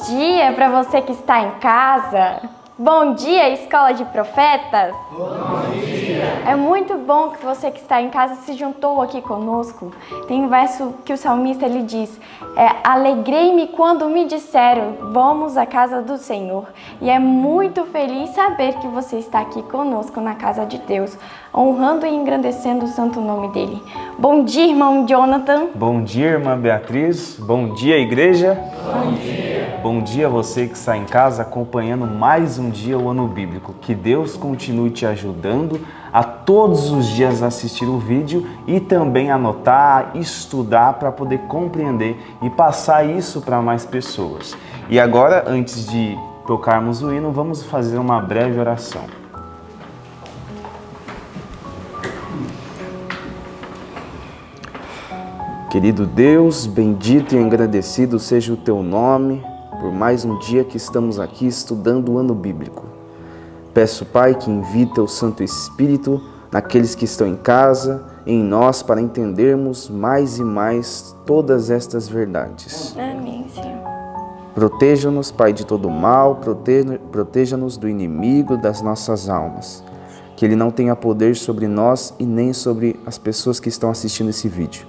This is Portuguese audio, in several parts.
dia para você que está em casa. Bom dia, Escola de Profetas. Bom dia. É muito bom que você que está em casa se juntou aqui conosco. Tem um verso que o salmista ele diz: alegrei-me quando me disseram, vamos à casa do Senhor. E é muito feliz saber que você está aqui conosco na casa de Deus, honrando e engrandecendo o santo nome dele. Bom dia, irmão Jonathan. Bom dia, irmã Beatriz. Bom dia, igreja. Bom dia. Bom dia você que está em casa acompanhando mais um dia o Ano Bíblico. Que Deus continue te ajudando a todos os dias assistir o vídeo e também anotar, estudar para poder compreender e passar isso para mais pessoas. E agora, antes de tocarmos o hino, vamos fazer uma breve oração. Querido Deus, bendito e agradecido seja o Teu nome por mais um dia que estamos aqui estudando o Ano Bíblico. Peço, Pai, que envie Teu Santo Espírito naqueles que estão em casa, em nós, para entendermos mais e mais todas estas verdades. Amém, Senhor. Proteja-nos, Pai, de todo mal, proteja-nos do inimigo das nossas almas. Que ele não tenha poder sobre nós e nem sobre as pessoas que estão assistindo esse vídeo.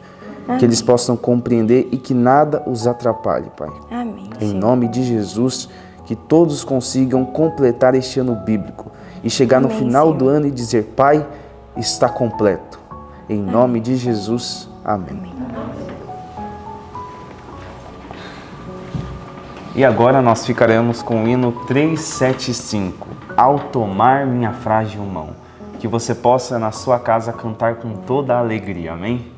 Que eles possam compreender e que nada os atrapalhe, Pai. Amém. Em nome de Jesus, que todos consigam completar este ano bíblico e chegar no final do ano e dizer, Pai, está completo. Em nome de Jesus, amém. E agora nós ficaremos com o hino 375, Ao Tomar Minha Frágil Mão. Que você possa na sua casa cantar com toda a alegria, amém?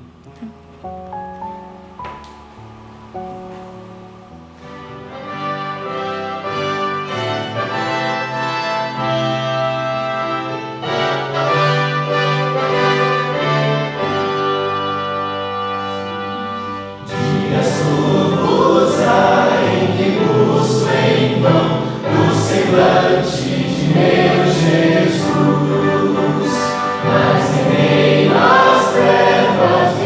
Mas em meio às trevas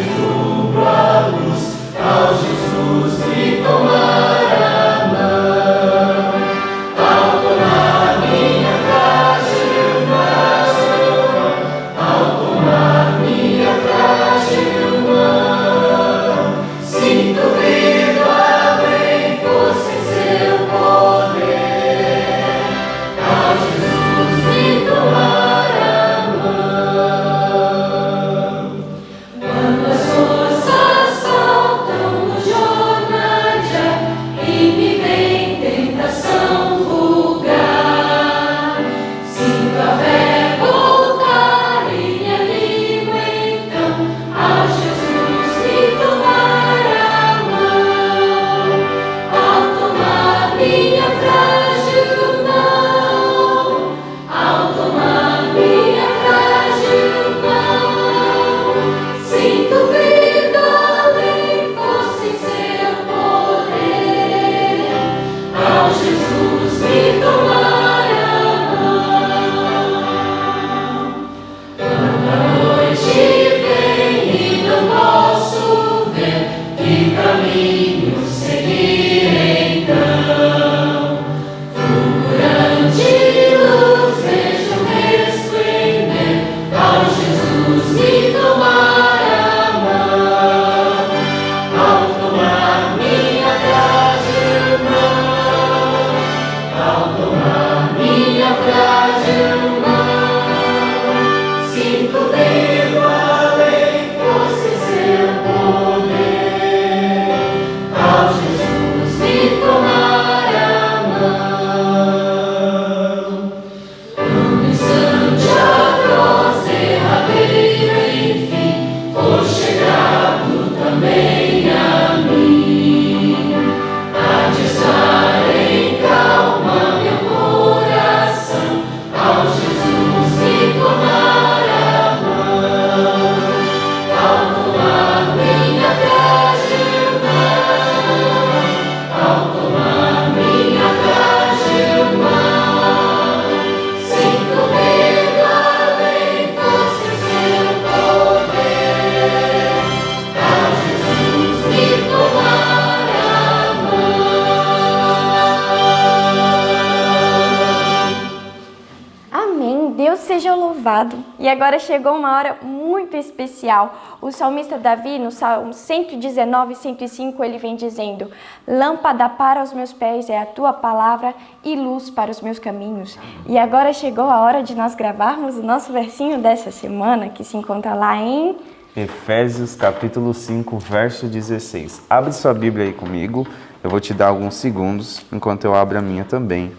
Amém. Deus seja louvado. E agora chegou uma hora muito especial. O salmista Davi, no Salmo 119, 105, ele vem dizendo: lâmpada para os meus pés é a tua palavra e luz para os meus caminhos. E agora chegou a hora de nós gravarmos o nosso versinho dessa semana, que se encontra lá em Efésios capítulo 5, verso 16. Abre sua Bíblia aí comigo. Eu vou te dar alguns segundos enquanto eu abro a minha também.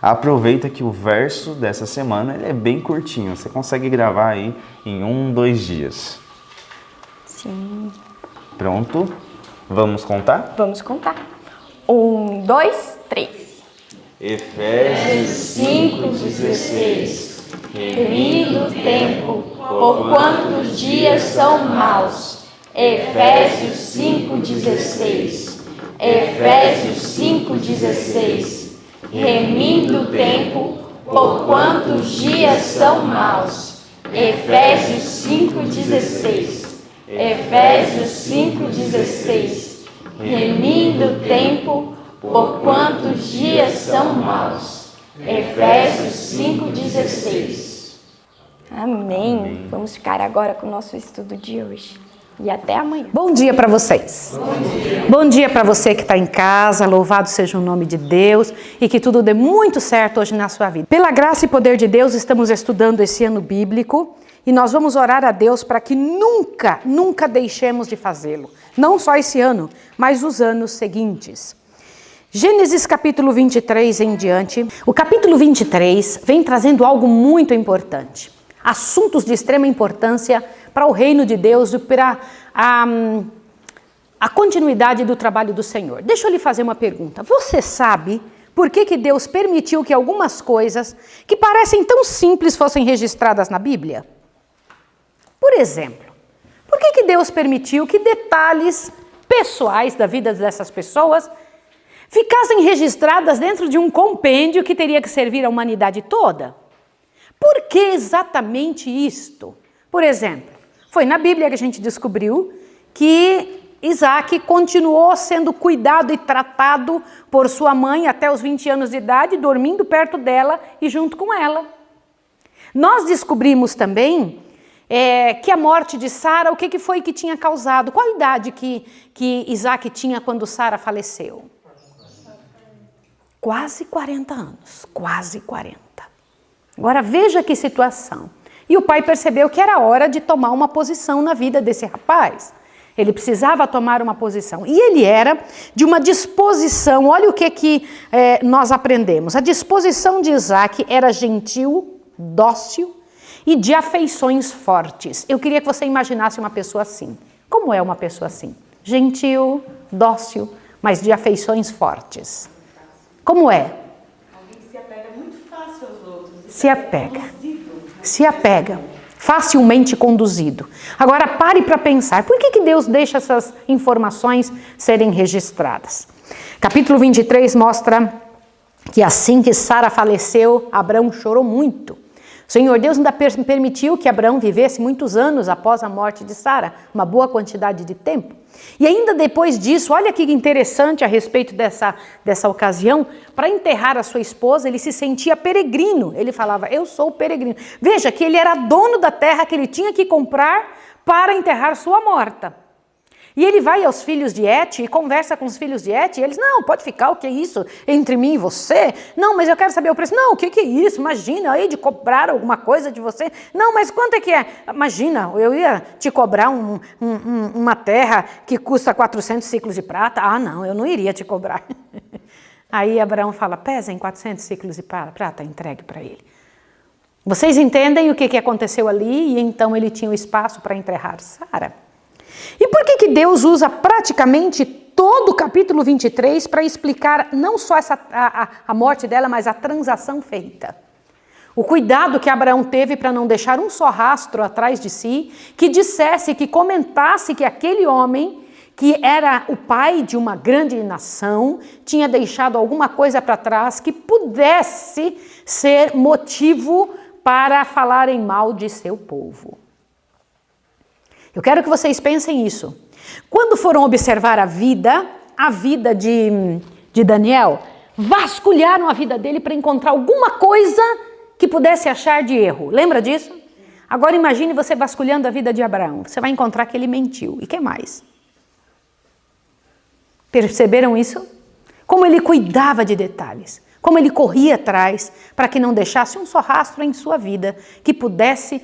Aproveita que o verso dessa semana ele é bem curtinho. Você consegue gravar aí em 2 dias. Sim. Pronto? Vamos contar? Vamos contar. 1, 2, 3. Efésios 5:16. Remido o tempo, porquanto os dias são maus. Efésios 5:16. Efésios 5:16. Remindo o tempo, porquanto os dias são maus. Efésios 5:16. Efésios 5:16. Remindo o tempo, porquanto os dias são maus. Efésios 5:16. Amém. Vamos ficar agora com o nosso estudo de hoje. E até amanhã. Bom dia para vocês. Bom dia para você que está em casa. Louvado seja o nome de Deus e que tudo dê muito certo hoje na sua vida. Pela graça e poder de Deus, estamos estudando esse ano bíblico e nós vamos orar a Deus para que nunca deixemos de fazê-lo. Não só esse ano, mas os anos seguintes. Gênesis capítulo 23 em diante. O capítulo 23 vem trazendo algo muito importante. Assuntos de extrema importância para o reino de Deus e para a continuidade do trabalho do Senhor. Deixa eu lhe fazer uma pergunta. Você sabe por que Deus permitiu que algumas coisas que parecem tão simples fossem registradas na Bíblia? Por exemplo, por que Deus permitiu que detalhes pessoais da vida dessas pessoas ficassem registradas dentro de um compêndio que teria que servir à humanidade toda? Por que exatamente isto? Por exemplo, foi na Bíblia que a gente descobriu que Isaac continuou sendo cuidado e tratado por sua mãe até os 20 anos de idade, dormindo perto dela e junto com ela. Nós descobrimos também que a morte de Sara, o que foi que tinha causado? Qual a idade que Isaac tinha quando Sara faleceu? Quase 40 anos, quase 40. Agora veja que situação. E o pai percebeu que era hora de tomar uma posição na vida desse rapaz. Ele precisava tomar uma posição. E ele era de uma disposição, olha o que nós aprendemos. A disposição de Isaac era gentil, dócil e de afeições fortes. Eu queria que você imaginasse uma pessoa assim. Como é uma pessoa assim? Gentil, dócil, mas de afeições fortes. Como é? Alguém que se apega muito fácil aos outros. Se apega, facilmente conduzido. Agora pare para pensar, por que Deus deixa essas informações serem registradas? Capítulo 23 mostra que assim que Sara faleceu, Abrão chorou muito. O Senhor Deus ainda permitiu que Abrão vivesse muitos anos após a morte de Sara, uma boa quantidade de tempo. E ainda depois disso, olha que interessante a respeito dessa ocasião, para enterrar a sua esposa, ele se sentia peregrino. Ele falava, eu sou peregrino. Veja que ele era dono da terra que ele tinha que comprar para enterrar sua morta. E ele vai aos filhos de Et e conversa com os filhos de Et, e eles, não, pode ficar, o que é isso? Entre mim e você? Não, mas eu quero saber o preço. Não, o que é isso? Imagina, aí de cobrar alguma coisa de você. Não, mas quanto é que é? Imagina, eu ia te cobrar uma terra que custa 400 ciclos de prata. Ah, não, eu não iria te cobrar. Aí Abraão fala, pesem 400 ciclos de prata, entregue para ele. Vocês entendem o que aconteceu ali? E então ele tinha o espaço para enterrar Sara. E por que Deus usa praticamente todo o capítulo 23 para explicar não só a morte dela, mas a transação feita? O cuidado que Abraão teve para não deixar um só rastro atrás de si, que dissesse, que comentasse que aquele homem, que era o pai de uma grande nação, tinha deixado alguma coisa para trás que pudesse ser motivo para falarem mal de seu povo. Eu quero que vocês pensem isso. Quando foram observar a vida de Daniel, vasculharam a vida dele para encontrar alguma coisa que pudesse achar de erro. Lembra disso? Agora imagine você vasculhando a vida de Abraão. Você vai encontrar que ele mentiu. E que mais? Perceberam isso? Como ele cuidava de detalhes. Como ele corria atrás para que não deixasse um só rastro em sua vida que pudesse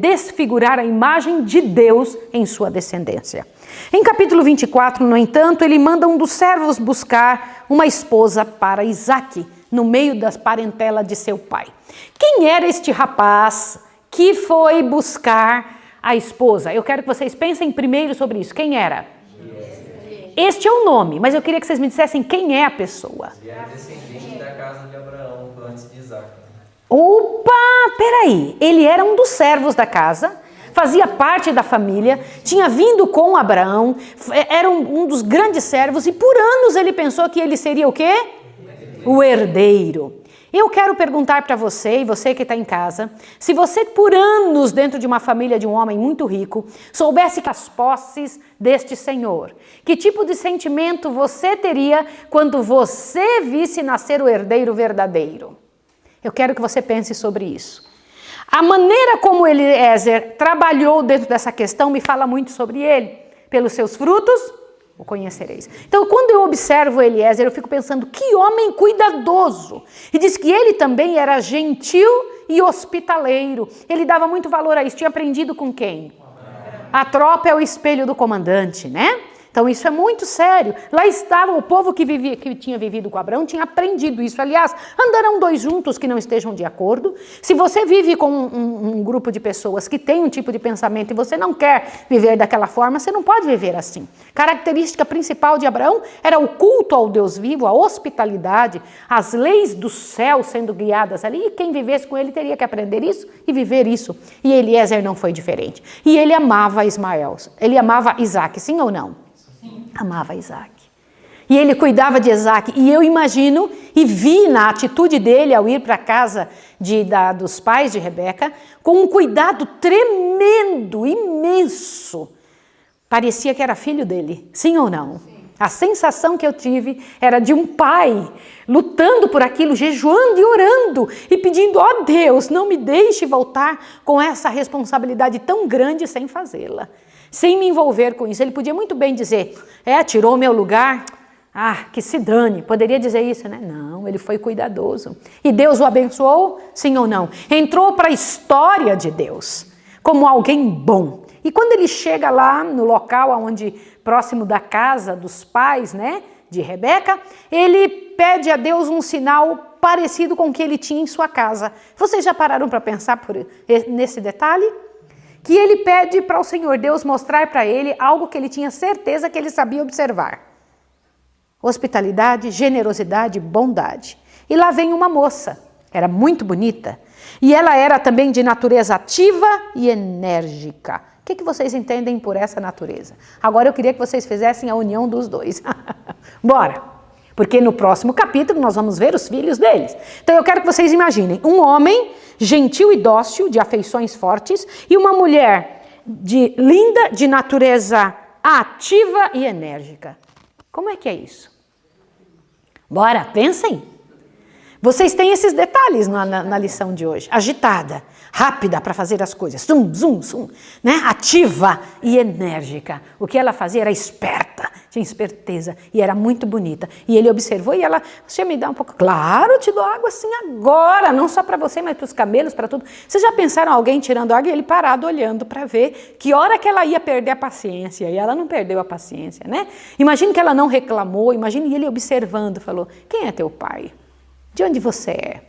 desfigurar a imagem de Deus em sua descendência. Em capítulo 24, no entanto, ele manda um dos servos buscar uma esposa para Isaque, no meio das parentelas de seu pai. Quem era este rapaz que foi buscar a esposa? Eu quero que vocês pensem primeiro sobre isso. Quem era? Este é o nome, mas eu queria que vocês me dissessem quem é a pessoa. Ele era descendente da casa de Abraão, antes de Isaac. Opa, peraí. Ele era um dos servos da casa, fazia parte da família, tinha vindo com Abraão, era um dos grandes servos e por anos ele pensou que ele seria o quê? O herdeiro. Eu quero perguntar para você, e você que está em casa, se você por anos dentro de uma família de um homem muito rico, soubesse as posses deste senhor, que tipo de sentimento você teria quando você visse nascer o herdeiro verdadeiro? Eu quero que você pense sobre isso. A maneira como Eliezer trabalhou dentro dessa questão me fala muito sobre ele. Pelos seus frutos o conhecereis. Então, quando eu observo Eliezer, eu fico pensando, que homem cuidadoso. E diz que ele também era gentil e hospitaleiro. Ele dava muito valor a isso. Tinha aprendido com quem? A tropa é o espelho do comandante, né? Então isso é muito sério. Lá estava o povo que tinha vivido com Abraão, tinha aprendido isso. Aliás, andarão dois juntos que não estejam de acordo. Se você vive com um grupo de pessoas que tem um tipo de pensamento e você não quer viver daquela forma, você não pode viver assim. Característica principal de Abraão era o culto ao Deus vivo, a hospitalidade, as leis do céu sendo guiadas ali. E quem vivesse com ele teria que aprender isso e viver isso. E Eliezer não foi diferente. E ele amava Ismael. Ele amava Isaque, sim ou não? Amava Isaac. E ele cuidava de Isaac. E eu imagino e vi na atitude dele ao ir para a casa dos pais de Rebeca, com um cuidado tremendo, imenso. Parecia que era filho dele, sim ou não? A sensação que eu tive era de um pai lutando por aquilo, jejuando e orando e pedindo, ó Deus, não me deixe voltar com essa responsabilidade tão grande sem fazê-la. Sem me envolver com isso. Ele podia muito bem dizer, tirou meu lugar, que se dane. Poderia dizer isso, né? Não, ele foi cuidadoso. E Deus o abençoou, sim ou não? Entrou para a história de Deus, como alguém bom. E quando ele chega lá no local próximo da casa dos pais, né, de Rebeca, ele pede a Deus um sinal parecido com o que ele tinha em sua casa. Vocês já pararam para pensar nesse detalhe? Que ele pede para o Senhor Deus mostrar para ele algo que ele tinha certeza que ele sabia observar. Hospitalidade, generosidade, bondade. E lá vem uma moça, era muito bonita, e ela era também de natureza ativa e enérgica. O que vocês entendem por essa natureza? Agora eu queria que vocês fizessem a união dos dois. Bora! Porque no próximo capítulo nós vamos ver os filhos deles. Então eu quero que vocês imaginem um homem gentil e dócil, de afeições fortes, e uma mulher linda, de natureza ativa e enérgica. Como é que é isso? Bora, pensem. Vocês têm esses detalhes na lição de hoje. Agitada, rápida para fazer as coisas. Zum, zum, zum. Né? Ativa e enérgica. O que ela fazia era esperta, tinha esperteza e era muito bonita. E ele observou e ela, você me dá um pouco? Claro, te dou água assim agora. Não só para você, mas para os camelos, para tudo. Vocês já pensaram alguém tirando água e ele parado olhando para ver que hora que ela ia perder a paciência. E ela não perdeu a paciência, né? Imagine que ela não reclamou. Imagine ele observando, falou, quem é teu pai? De onde você é?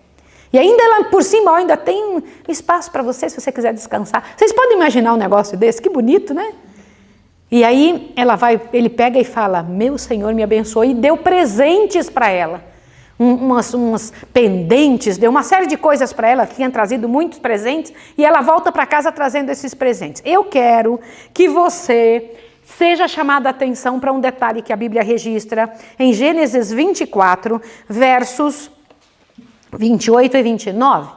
E ainda ela, por cima, ainda tem um espaço para você, se você quiser descansar. Vocês podem imaginar um negócio desse? Que bonito, né? E aí ele pega e fala, meu Senhor me abençoou, e deu presentes para ela. Umas pendentes, deu uma série de coisas para ela, tinha trazido muitos presentes, e ela volta para casa trazendo esses presentes. Eu quero que você seja chamada a atenção para um detalhe que a Bíblia registra em Gênesis 24, versos 28 e 29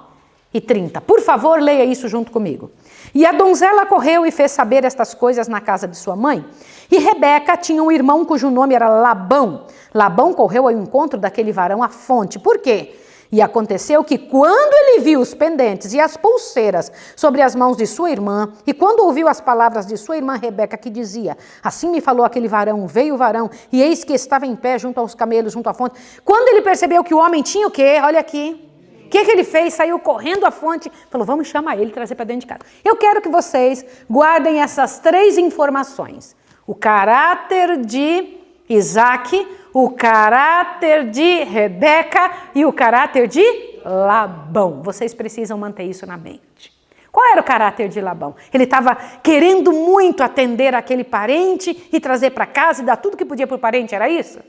e 30. Por favor, leia isso junto comigo. E a donzela correu e fez saber estas coisas na casa de sua mãe. E Rebeca tinha um irmão cujo nome era Labão. Labão correu ao encontro daquele varão à fonte. Por quê? E aconteceu que quando ele viu os pendentes e as pulseiras sobre as mãos de sua irmã, e quando ouviu as palavras de sua irmã Rebeca, que dizia, assim me falou aquele varão, veio o varão, e eis que estava em pé junto aos camelos, junto à fonte. Quando ele percebeu que o homem tinha o quê? Olha aqui. O que ele fez? Saiu correndo à fonte, falou, vamos chamar ele e trazer para dentro de casa. Eu quero que vocês guardem essas 3 informações. O caráter de Isaac, o caráter de Rebeca e o caráter de Labão. Vocês precisam manter isso na mente. Qual era o caráter de Labão? Ele estava querendo muito atender aquele parente e trazer para casa e dar tudo que podia para o parente, era isso?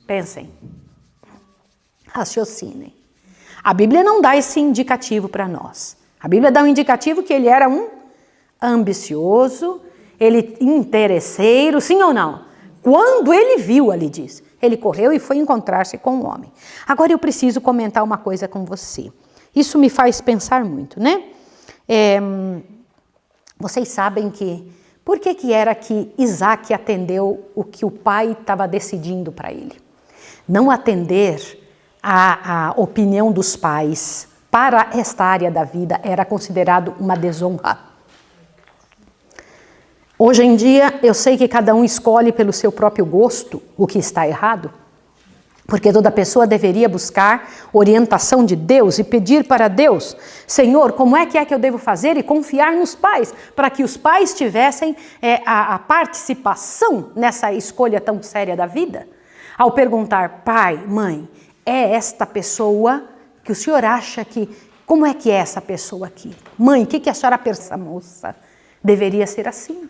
Pensem, raciocinem. A Bíblia não dá esse indicativo para nós. A Bíblia dá um indicativo que ele era um ambicioso, ele interesseiro, sim ou não? Quando ele viu, ali diz, ele correu e foi encontrar-se com o homem. Agora eu preciso comentar uma coisa com você. Isso me faz pensar muito, né? Vocês sabem que, por que era que Isaac atendeu o que o pai estava decidindo para ele? Não atender a opinião dos pais para esta área da vida era considerado uma desonra. Hoje em dia, eu sei que cada um escolhe pelo seu próprio gosto o que está errado, porque toda pessoa deveria buscar orientação de Deus e pedir para Deus, Senhor, como é que eu devo fazer? E confiar nos pais, para que os pais tivessem a participação nessa escolha tão séria da vida. Ao perguntar, pai, mãe, é esta pessoa que o senhor acha que... Como é que é essa pessoa aqui? Mãe, o que a senhora pensa, moça? Deveria ser assim.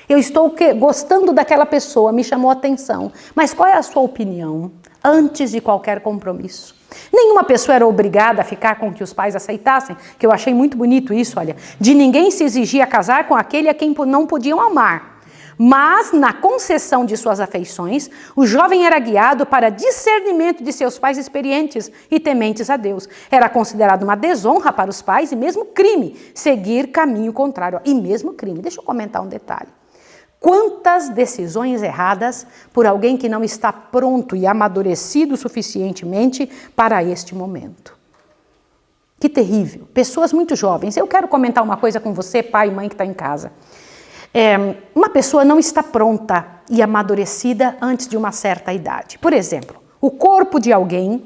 Eu estou gostando daquela pessoa, me chamou a atenção. Mas qual é a sua opinião antes de qualquer compromisso? Nenhuma pessoa era obrigada a ficar com o que os pais aceitassem, que eu achei muito bonito isso, olha. De ninguém se exigia casar com aquele a quem não podiam amar. Mas, na concessão de suas afeições, o jovem era guiado para discernimento de seus pais experientes e tementes a Deus. Era considerado uma desonra para os pais e mesmo crime seguir caminho contrário. E mesmo crime. Deixa eu comentar um detalhe. Quantas decisões erradas por alguém que não está pronto e amadurecido suficientemente para este momento. Que terrível. Pessoas muito jovens. Eu quero comentar uma coisa com você, pai e mãe que está em casa. Uma pessoa não está pronta e amadurecida antes de uma certa idade. Por exemplo, o corpo de alguém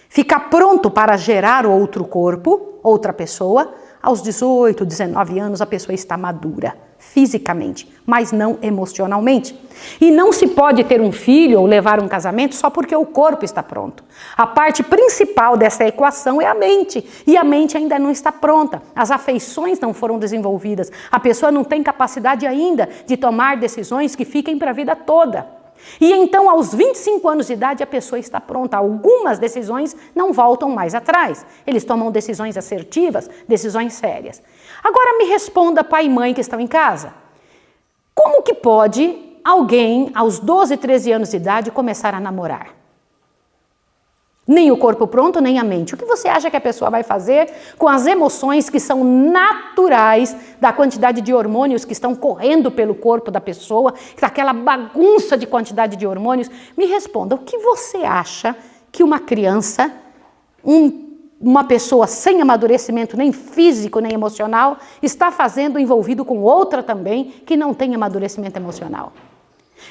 fica pronto para gerar outro corpo, outra pessoa. Aos 18, 19 anos a pessoa está madura. Fisicamente, mas não emocionalmente. E não se pode ter um filho ou levar um casamento só porque o corpo está pronto. A parte principal dessa equação é a mente, e a mente ainda não está pronta. As afeições não foram desenvolvidas. A pessoa não tem capacidade ainda de tomar decisões que fiquem para a vida toda. E então, aos 25 anos de idade, a pessoa está pronta. Algumas decisões não voltam mais atrás. Eles tomam decisões assertivas, decisões sérias. Agora me responda, pai e mãe que estão em casa. Como que pode alguém, aos 12, 13 anos de idade, começar a namorar? Nem o corpo pronto, nem a mente. O que você acha que a pessoa vai fazer com as emoções que são naturais da quantidade de hormônios que estão correndo pelo corpo da pessoa, daquela bagunça de quantidade de hormônios? Me responda, o que você acha que uma criança, uma pessoa sem amadurecimento nem físico nem emocional, está fazendo envolvido com outra também que não tem amadurecimento emocional?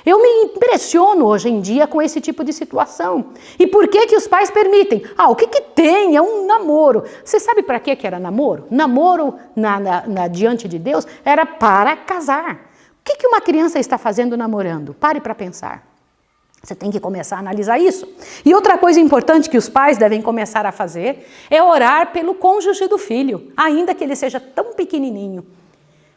Eu me impressiono hoje em dia com esse tipo de situação. E por que os pais permitem? O que tem? É um namoro. Você sabe para que era namoro? Namoro diante de Deus era para casar. O que uma criança está fazendo namorando? Pare para pensar. Você tem que começar a analisar isso. E outra coisa importante que os pais devem começar a fazer é orar pelo cônjuge do filho, ainda que ele seja tão pequenininho.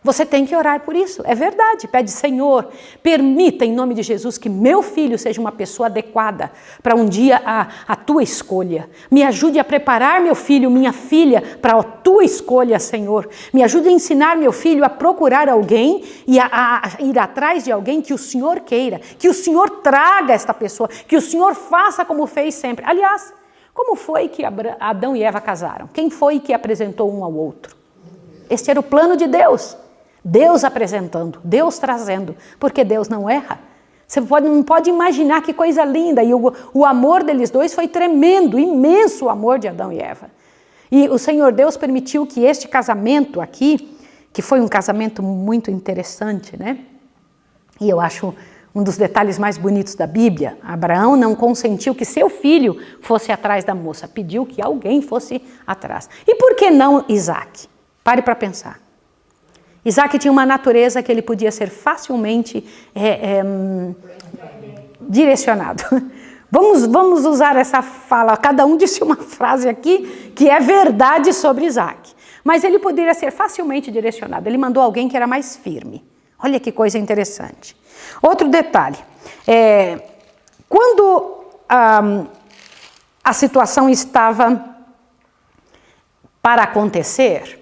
Você tem que orar por isso, é verdade. Pede, Senhor, permita em nome de Jesus que meu filho seja uma pessoa adequada para um dia a tua escolha. Me ajude a preparar meu filho, minha filha, para a tua escolha, Senhor. Me ajude a ensinar meu filho a procurar alguém e a ir atrás de alguém que o Senhor queira, que o Senhor traga esta pessoa, que o Senhor faça como fez sempre. Aliás, como foi que Adão e Eva casaram? Quem foi que apresentou um ao outro? Este era o plano de Deus. Deus apresentando, Deus trazendo, porque Deus não erra. Você não pode imaginar que coisa linda. E o amor deles dois foi tremendo, imenso o amor de Adão e Eva. E o Senhor Deus permitiu que este casamento aqui, que foi um casamento muito interessante, né? E eu acho um dos detalhes mais bonitos da Bíblia, Abraão não consentiu que seu filho fosse atrás da moça, pediu que alguém fosse atrás. E por que não Isaac? Pare para pensar. Isaac tinha uma natureza que ele podia ser facilmente direcionado. Vamos usar essa fala, cada um disse uma frase aqui que é verdade sobre Isaac. Mas ele poderia ser facilmente direcionado, ele mandou alguém que era mais firme. Olha que coisa interessante. Outro detalhe, quando a situação estava para acontecer,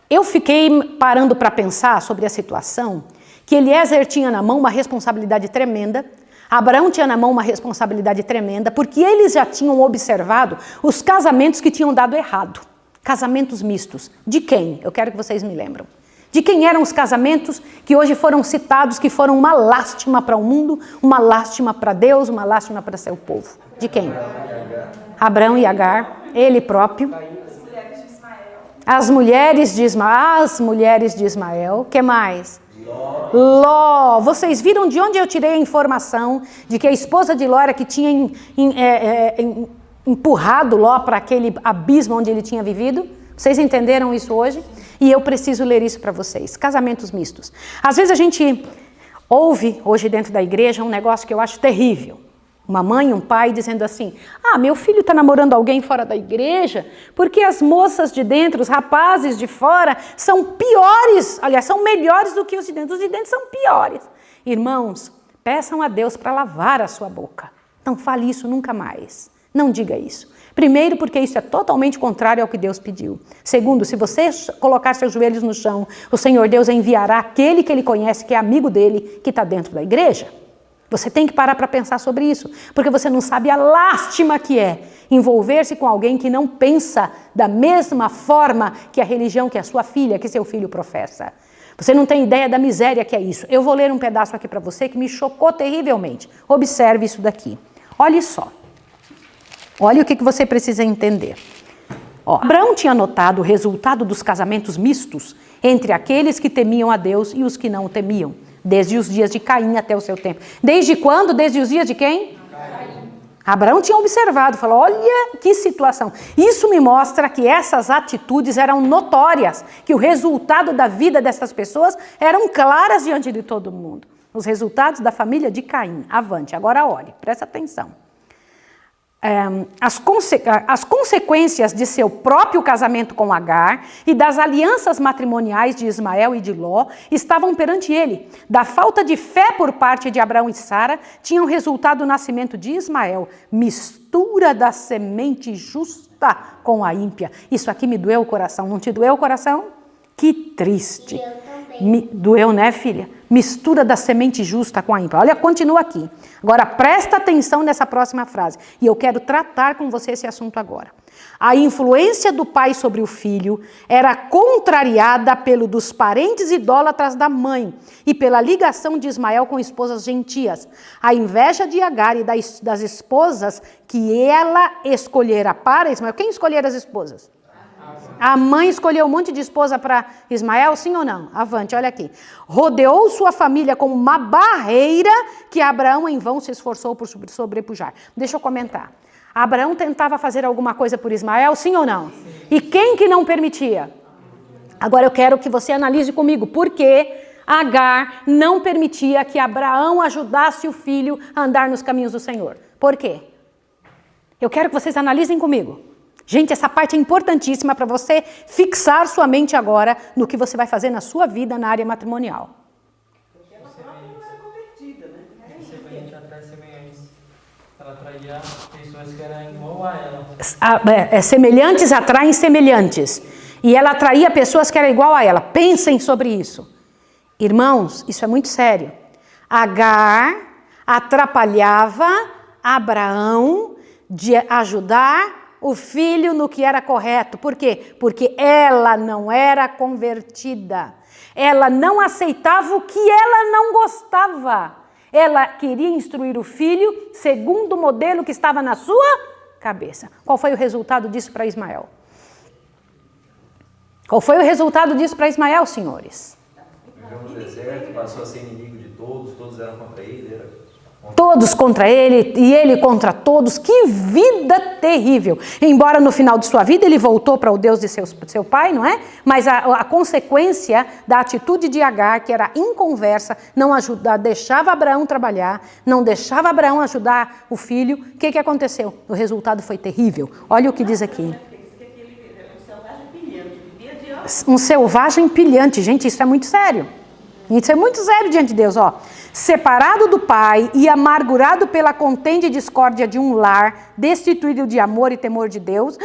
eu fiquei parando para pensar sobre a situação, que Eliezer tinha na mão uma responsabilidade tremenda, Abraão tinha na mão uma responsabilidade tremenda, porque eles já tinham observado os casamentos que tinham dado errado, casamentos mistos. De quem? Eu quero que vocês me lembram. De quem eram os casamentos que hoje foram citados, que foram uma lástima para o mundo, uma lástima para Deus, uma lástima para seu povo? De quem? Abraão e Agar, ele próprio. As mulheres de Ismael, que mais? Ló. Vocês viram de onde eu tirei a informação de que a esposa de Ló era que tinha empurrado Ló para aquele abismo onde ele tinha vivido? Vocês entenderam isso hoje? E eu preciso ler isso para vocês. Casamentos mistos. Às vezes a gente ouve hoje dentro da igreja um negócio que eu acho terrível. Uma mãe e um pai dizendo assim, meu filho está namorando alguém fora da igreja porque as moças de dentro, os rapazes de fora são piores, aliás, são melhores do que os de dentro são piores. Irmãos, peçam a Deus para lavar a sua boca. Não fale isso nunca mais. Não diga isso. Primeiro, porque isso é totalmente contrário ao que Deus pediu. Segundo, se você colocar seus joelhos no chão, o Senhor Deus enviará aquele que ele conhece, que é amigo dele, que está dentro da igreja. Você tem que parar para pensar sobre isso, porque você não sabe a lástima que é envolver-se com alguém que não pensa da mesma forma que a religião que a sua filha, que seu filho professa. Você não tem ideia da miséria que é isso. Eu vou ler um pedaço aqui para você que me chocou terrivelmente. Observe isso daqui. Olhe só. Olha o que você precisa entender. Abraão tinha notado o resultado dos casamentos mistos entre aqueles que temiam a Deus e os que não o temiam. Desde os dias de Caim até o seu tempo. Desde quando? Desde os dias de quem? Caim. Abraão tinha observado, falou, olha que situação. Isso me mostra que essas atitudes eram notórias, que o resultado da vida dessas pessoas eram claras diante de todo mundo. Os resultados da família de Caim. Avante, agora olhe, presta atenção. As consequências de seu próprio casamento com Agar e das alianças matrimoniais de Ismael e de Ló estavam perante ele. Da falta de fé por parte de Abraão e Sara tinham resultado o nascimento de Ismael, mistura da semente justa com a ímpia. Isso aqui me doeu o coração, não te doeu o coração? Que triste. Eu também. Doeu, né, filha? Mistura da semente justa com a ímpia. Olha, continua aqui. Agora, presta atenção nessa próxima frase. E eu quero tratar com você esse assunto agora. A influência do pai sobre o filho era contrariada pelo dos parentes idólatras da mãe e pela ligação de Ismael com esposas gentias. A inveja de Agar e das esposas que ela escolhera para Ismael. Quem escolhera as esposas? A mãe escolheu um monte de esposa para Ismael, sim ou não? Avante, olha aqui. Rodeou sua família como uma barreira que Abraão em vão se esforçou por sobrepujar. Deixa eu comentar. Abraão tentava fazer alguma coisa por Ismael, sim ou não? Sim. E quem que não permitia? Agora eu quero que você analise comigo. Por que Agar não permitia que Abraão ajudasse o filho a andar nos caminhos do Senhor? Por quê? Eu quero que vocês analisem comigo. Gente, essa parte é importantíssima para você fixar sua mente agora no que você vai fazer na sua vida na área matrimonial. Porque ela própria não era convertida, né? Semelhante atrai semelhantes. Ela atraía pessoas que eram igual a ela. Semelhantes atraem semelhantes. E ela atraía pessoas que eram igual a ela. Pensem sobre isso. Irmãos, isso é muito sério. Agar atrapalhava Abraão de ajudar o filho no que era correto. Por quê? Porque ela não era convertida. Ela não aceitava o que ela não gostava. Ela queria instruir o filho segundo o modelo que estava na sua cabeça. Qual foi o resultado disso para Ismael? Qual foi o resultado disso para Ismael, senhores? Viveu no deserto, passou a ser inimigo de todos, todos eram contra ele, Todos contra ele e ele contra todos. Que vida terrível. Embora no final de sua vida ele voltou para o Deus de seu pai, não é? Mas a consequência da atitude de Agar, que era inconversa, não deixava Abraão trabalhar, não deixava Abraão ajudar o filho. O que aconteceu? O resultado foi terrível. Olha o que diz aqui. Um selvagem pilhante. Gente, isso é muito sério. Isso é muito sério diante de Deus, ó. Separado do pai e amargurado pela contenda e discórdia de um lar, destituído de amor e temor de Deus.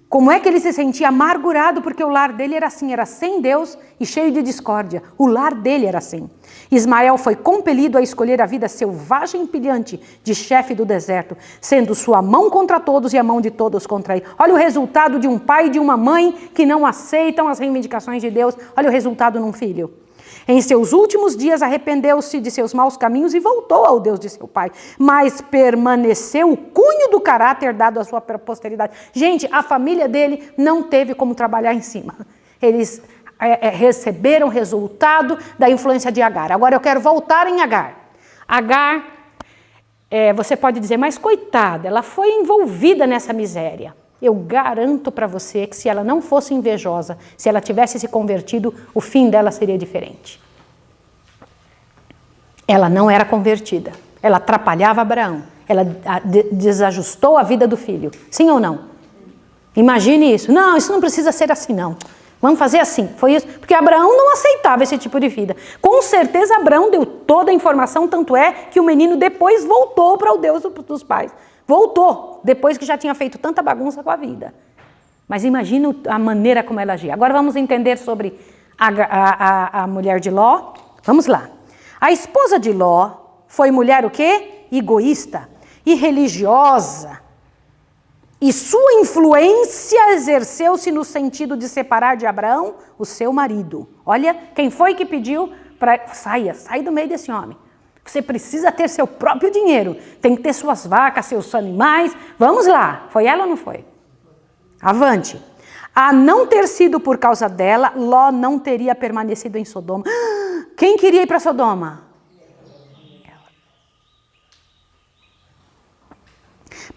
Como é que ele se sentia amargurado? Porque o lar dele era assim, era sem Deus e cheio de discórdia. O lar dele era assim. Ismael foi compelido a escolher a vida selvagem e pilhante de chefe do deserto, sendo sua mão contra todos e a mão de todos contra ele. Olha o resultado de um pai e de uma mãe que não aceitam as reivindicações de Deus. Olha o resultado num filho. Em seus últimos dias arrependeu-se de seus maus caminhos e voltou ao Deus de seu pai, mas permaneceu o cunho do caráter dado à sua posteridade. Gente, a família dele não teve como trabalhar em cima. Eles receberam resultado da influência de Agar. Agora eu quero voltar em Agar. Agar, você pode dizer, mas coitada, ela foi envolvida nessa miséria. Eu garanto para você que se ela não fosse invejosa, se ela tivesse se convertido, o fim dela seria diferente. Ela não era convertida. Ela atrapalhava Abraão. Ela desajustou a vida do filho. Sim ou não? Imagine isso. Não, isso não precisa ser assim, não. Vamos fazer assim. Foi isso. Porque Abraão não aceitava esse tipo de vida. Com certeza Abraão deu toda a informação, tanto é que o menino depois voltou para o Deus dos pais. Voltou, depois que já tinha feito tanta bagunça com a vida. Mas imagina a maneira como ela agia. Agora vamos entender sobre a mulher de Ló. Vamos lá. A esposa de Ló foi mulher o quê? Egoísta, irreligiosa. E sua influência exerceu-se no sentido de separar de Abraão o seu marido. Olha, quem foi que pediu para... Sai do meio desse homem. Você precisa ter seu próprio dinheiro. Tem que ter suas vacas, seus animais. Vamos lá. Foi ela ou não foi? Avante. A não ter sido por causa dela, Ló não teria permanecido em Sodoma. Quem queria ir para Sodoma?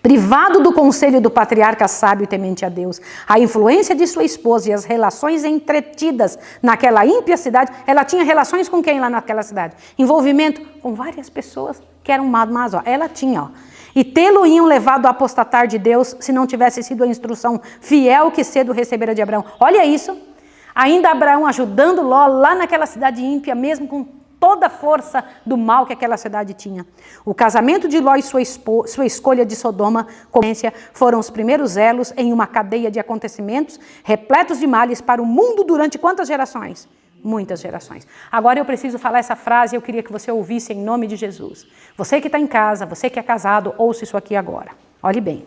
Privado do conselho do patriarca sábio e temente a Deus, a influência de sua esposa e as relações entretidas naquela ímpia cidade, ela tinha relações com quem lá naquela cidade? Envolvimento com várias pessoas que eram más, ó. Ela tinha, ó. E tê-lo iam levado a apostatar de Deus se não tivesse sido a instrução fiel que cedo recebera de Abraão. Olha isso. Ainda Abraão ajudando Ló lá naquela cidade ímpia, mesmo com toda a força do mal que aquela cidade tinha. O casamento de Ló e sua escolha de Sodoma foram os primeiros elos em uma cadeia de acontecimentos repletos de males para o mundo durante quantas gerações? Muitas gerações. Agora eu preciso falar essa frase e eu queria que você ouvisse em nome de Jesus. Você que está em casa, você que é casado, ouça isso aqui agora. Olhe bem.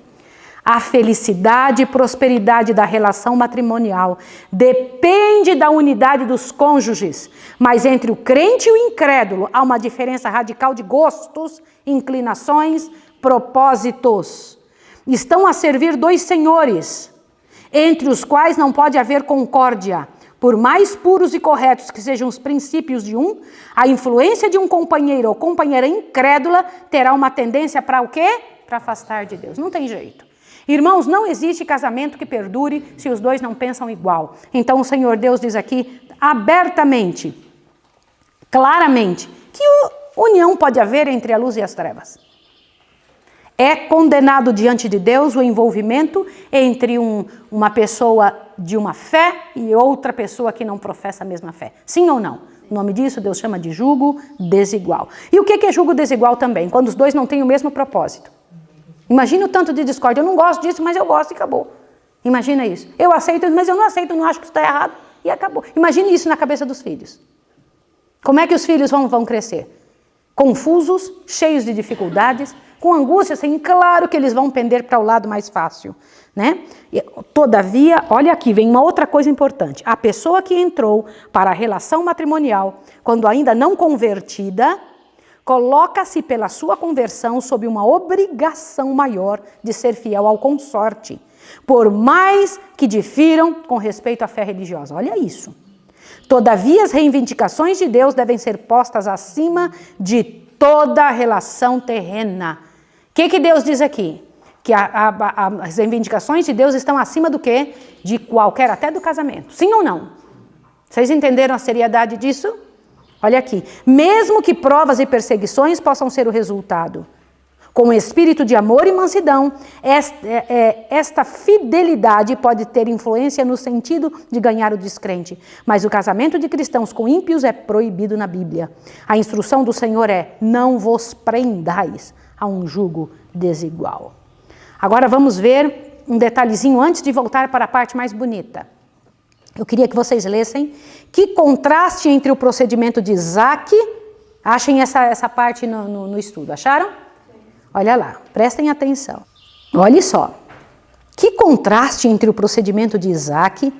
A felicidade e prosperidade da relação matrimonial depende da unidade dos cônjuges, mas entre o crente e o incrédulo há uma diferença radical de gostos, inclinações, propósitos. Estão a servir dois senhores, entre os quais não pode haver concórdia. Por mais puros e corretos que sejam os princípios de um, a influência de um companheiro ou companheira incrédula terá uma tendência para o quê? Para afastar de Deus. Não tem jeito. Irmãos, não existe casamento que perdure se os dois não pensam igual. Então o Senhor Deus diz aqui abertamente, claramente, que união pode haver entre a luz e as trevas. É condenado diante de Deus o envolvimento entre uma pessoa de uma fé e outra pessoa que não professa a mesma fé. Sim ou não? O nome disso Deus chama de jugo desigual. E o que é jugo desigual também? Quando os dois não têm o mesmo propósito. Imagina o tanto de discórdia. Eu não gosto disso, mas eu gosto e acabou. Imagina isso. Eu aceito, mas eu não aceito, não acho que isso está errado. E acabou. Imagine isso na cabeça dos filhos. Como é que os filhos vão crescer? Confusos, cheios de dificuldades, com angústia, assim, claro que eles vão pender para o lado mais fácil, né? E, todavia, olha aqui, vem uma outra coisa importante. A pessoa que entrou para a relação matrimonial, quando ainda não convertida, coloca-se pela sua conversão sob uma obrigação maior de ser fiel ao consorte, por mais que difiram com respeito à fé religiosa. Olha isso. Todavia, as reivindicações de Deus devem ser postas acima de toda relação terrena. O que Deus diz aqui? Que as reivindicações de Deus estão acima do quê? De qualquer, até do casamento. Sim ou não? Vocês entenderam a seriedade disso? Olha aqui. Mesmo que provas e perseguições possam ser o resultado, com espírito de amor e mansidão, esta fidelidade pode ter influência no sentido de ganhar o descrente. Mas o casamento de cristãos com ímpios é proibido na Bíblia. A instrução do Senhor é: não vos prendais a um jugo desigual. Agora vamos ver um detalhezinho antes de voltar para a parte mais bonita. Eu queria que vocês lessem que contraste entre o procedimento de Isaac. Achem essa parte no estudo, acharam? Olha lá, prestem atenção. Olha só, que contraste entre o procedimento de Isaac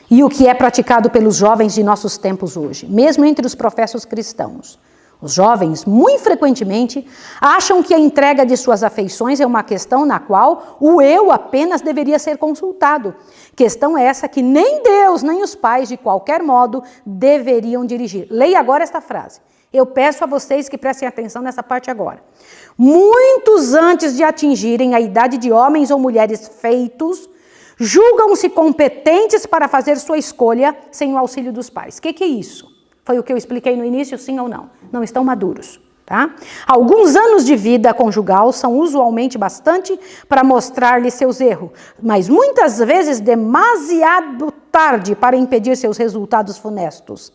e o que é praticado pelos jovens de nossos tempos hoje, mesmo entre os professos cristãos. Os jovens, muito frequentemente, acham que a entrega de suas afeições é uma questão na qual o eu apenas deveria ser consultado. Questão essa que nem Deus, nem os pais, de qualquer modo, deveriam dirigir. Leia agora esta frase. Eu peço a vocês que prestem atenção nessa parte agora. Muitos, antes de atingirem a idade de homens ou mulheres feitos, julgam-se competentes para fazer sua escolha sem o auxílio dos pais. O que é isso? Foi o que eu expliquei no início, sim ou não? Não estão maduros, tá? Alguns anos de vida conjugal são usualmente bastante para mostrar-lhe seus erros, mas muitas vezes demasiado tarde para impedir seus resultados funestos.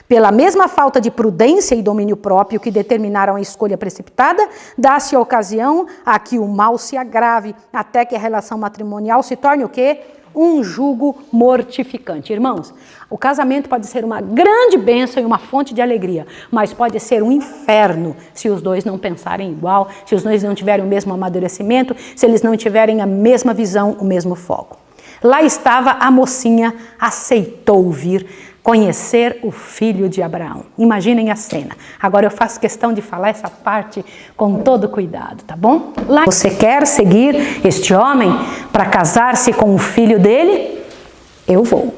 Pela mesma falta de prudência e domínio próprio que determinaram a escolha precipitada, dá-se a ocasião a que o mal se agrave, até que a relação matrimonial se torne o quê? Um jugo mortificante. Irmãos, o casamento pode ser uma grande bênção e uma fonte de alegria, mas pode ser um inferno se os dois não pensarem igual, se os dois não tiverem o mesmo amadurecimento, se eles não tiverem a mesma visão, o mesmo foco. Lá estava a mocinha, aceitou vir conhecer o filho de Abraão. Imaginem a cena. Agora eu faço questão de falar essa parte com todo cuidado, tá bom? Lá você quer seguir este homem para casar-se com o filho dele? Eu vou.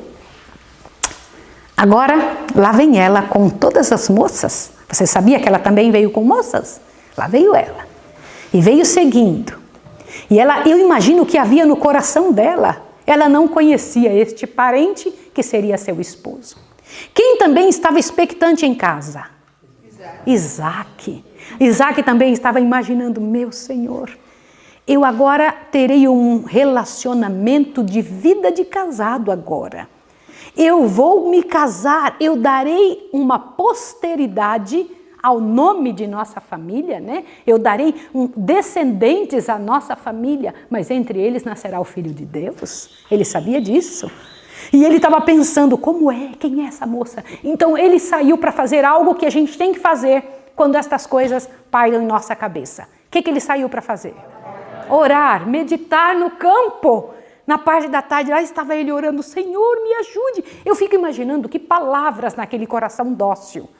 Agora, lá vem ela com todas as moças. Você sabia que ela também veio com moças? Lá veio ela. E veio seguindo. E eu imagino o que havia no coração dela. Ela não conhecia este parente que seria seu esposo. Quem também estava expectante em casa? Isaac. Isaac também estava imaginando: meu Senhor, eu agora terei um relacionamento de vida de casado agora. Eu vou me casar, eu darei uma posteridade ao nome de nossa família, né? Eu darei descendentes à nossa família, mas entre eles nascerá o Filho de Deus. Ele sabia disso. E ele estava pensando: como é? Quem é essa moça? Então ele saiu para fazer algo que a gente tem que fazer quando estas coisas pairam em nossa cabeça. O que ele saiu para fazer? Orar, meditar no campo. Na parte da tarde, lá estava ele orando: Senhor, me ajude. Eu fico imaginando que palavras naquele coração dócil.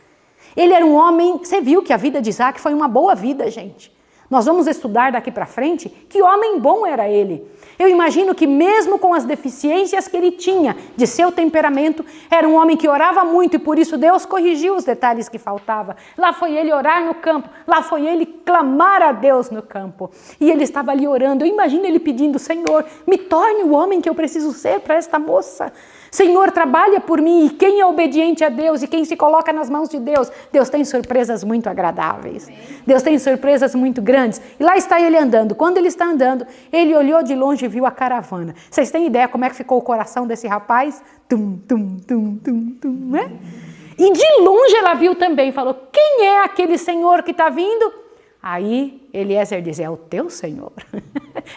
Ele era um homem, você viu que a vida de Isaac foi uma boa vida, gente. Nós vamos estudar daqui para frente que homem bom era ele. Eu imagino que mesmo com as deficiências que ele tinha de seu temperamento, era um homem que orava muito e por isso Deus corrigiu os detalhes que faltavam. Lá foi ele orar no campo, lá foi ele clamar a Deus no campo. E ele estava ali orando. Eu imagino ele pedindo: Senhor, me torne o homem que eu preciso ser para esta moça. Senhor, trabalha por mim. E quem é obediente a Deus e quem se coloca nas mãos de Deus, Deus tem surpresas muito agradáveis. Deus tem surpresas muito grandes. E lá está ele andando. Quando ele está andando, ele olhou de longe e viu a caravana. Vocês têm ideia como é que ficou o coração desse rapaz? Tum, tum, tum, tum, tum, né? E de longe ela viu também, falou: quem é aquele senhor que está vindo? Aí Eliezer diz: é o teu Senhor.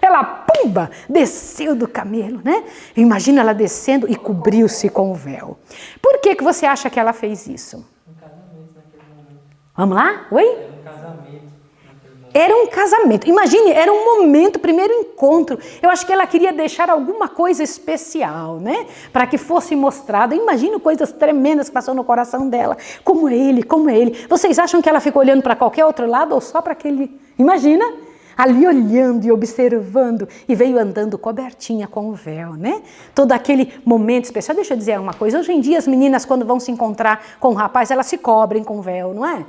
Ela, pumba, desceu do camelo, né? Imagina ela descendo e cobriu-se com o véu. Por que você acha que ela fez isso? Um casamento naquele momento. Vamos lá? Oi? Era um casamento naquele momento. Era um casamento. Imagine, era um momento, primeiro encontro. Eu acho que ela queria deixar alguma coisa especial, né? Para que fosse mostrado. Imagino coisas tremendas que passou no coração dela. Como é ele, como é ele. Vocês acham que ela ficou olhando para qualquer outro lado ou só para aquele? Imagina, ali olhando e observando. E veio andando cobertinha com o véu, né? Todo aquele momento especial. Deixa eu dizer uma coisa. Hoje em dia as meninas, quando vão se encontrar com um rapaz, elas se cobrem com o véu, não é?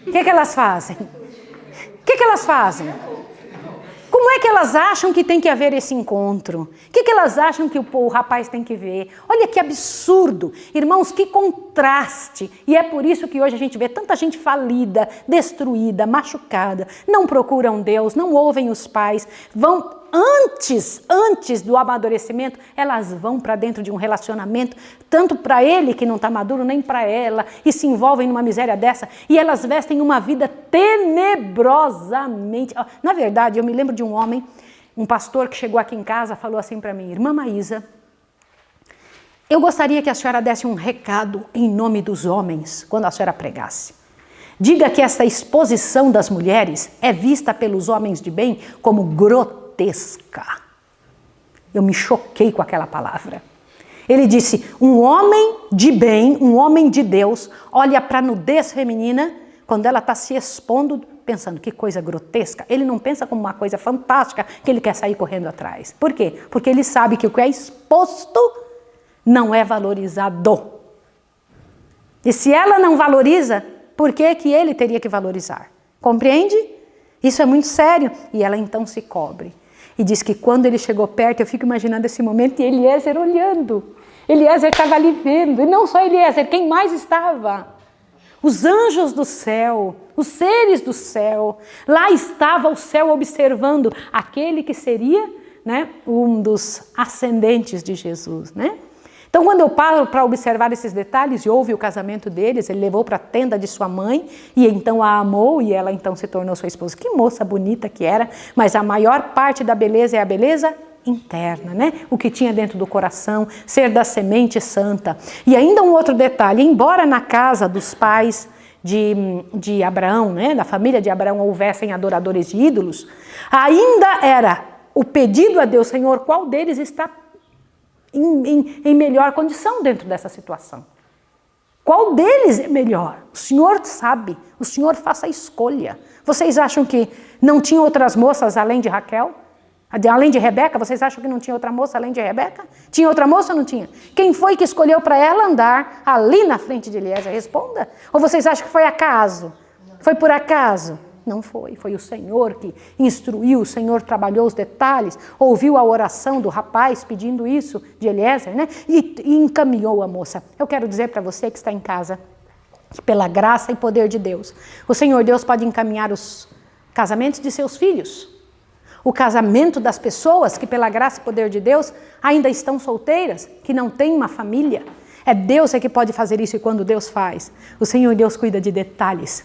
O que elas fazem? O que elas fazem? Como é que elas acham que tem que haver esse encontro? O que elas acham que o rapaz tem que ver? Olha que absurdo. Irmãos, que contraste. E é por isso que hoje a gente vê tanta gente falida, destruída, machucada. Não procuram Deus, não ouvem os pais. Vão antes do amadurecimento, elas vão para dentro de um relacionamento, tanto para ele que não está maduro, nem para ela, e se envolvem numa miséria dessa, e elas vestem uma vida tenebrosamente. Na verdade, eu me lembro de um homem, um pastor que chegou aqui em casa, falou assim para mim: irmã Maísa, eu gostaria que a senhora desse um recado em nome dos homens, quando a senhora pregasse. Diga que essa exposição das mulheres é vista pelos homens de bem como grotesca. Eu me choquei com aquela palavra. Ele disse: um homem de bem, um homem de Deus, olha para a nudez feminina quando ela está se expondo, pensando que coisa grotesca. Ele não pensa como uma coisa fantástica que ele quer sair correndo atrás. Por quê? Porque ele sabe que o que é exposto não é valorizado. E se ela não valoriza, por que que ele teria que valorizar? Compreende? Isso é muito sério. E ela então se cobre. E diz que quando ele chegou perto, eu fico imaginando esse momento, e Eliezer olhando. Eliezer estava ali vendo, e não só Eliezer, quem mais estava? Os anjos do céu, os seres do céu. Lá estava o céu observando aquele que seria, né, um dos ascendentes de Jesus, né? Então, quando eu paro para observar esses detalhes e houve o casamento deles, ele levou para a tenda de sua mãe e então a amou e ela então se tornou sua esposa. Que moça bonita que era, mas a maior parte da beleza é a beleza interna, né? O que tinha dentro do coração, ser da semente santa. E ainda um outro detalhe, embora na casa dos pais de Abraão, né, da família de Abraão, houvessem adoradores de ídolos, ainda era o pedido a Deus: Senhor, qual deles está em melhor condição dentro dessa situação? Qual deles é melhor? O Senhor sabe, o Senhor faça a escolha. Vocês acham que não tinha outras moças além de Raquel? Além de Rebeca? Vocês acham que não tinha outra moça além de Rebeca? Tinha outra moça ou não tinha? Quem foi que escolheu para ela andar ali na frente de Eliezer? Responda. Ou vocês acham que foi acaso? Foi por acaso? Não foi, foi o Senhor que instruiu, o Senhor trabalhou os detalhes, ouviu a oração do rapaz pedindo isso de Eliezer, né? E encaminhou a moça. Eu quero dizer para você que está em casa, que pela graça e poder de Deus, o Senhor Deus pode encaminhar os casamentos de seus filhos, o casamento das pessoas que pela graça e poder de Deus ainda estão solteiras, que não têm uma família. É Deus que pode fazer isso, e quando Deus faz, o Senhor Deus cuida de detalhes.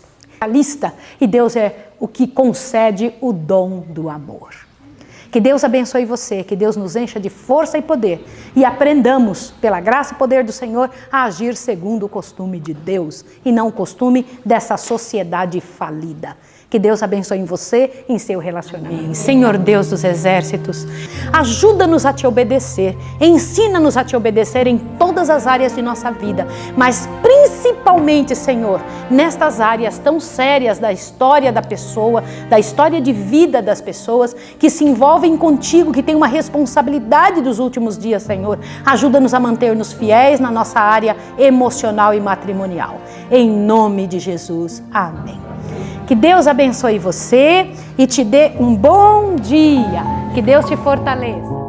E Deus é o que concede o dom do amor. Que Deus abençoe você, que Deus nos encha de força e poder e aprendamos, pela graça e poder do Senhor, a agir segundo o costume de Deus e não o costume dessa sociedade falida. Que Deus abençoe em você e em seu relacionamento. Senhor Deus dos exércitos, ajuda-nos a te obedecer, ensina-nos a te obedecer em todas as áreas de nossa vida, mas principalmente, Senhor, nestas áreas tão sérias da história da pessoa, da história de vida das pessoas que se envolvem contigo, que têm uma responsabilidade dos últimos dias, Senhor. Ajuda-nos a manter-nos fiéis na nossa área emocional e matrimonial. Em nome de Jesus. Amém. Que Deus abençoe você e te dê um bom dia. Que Deus te fortaleça.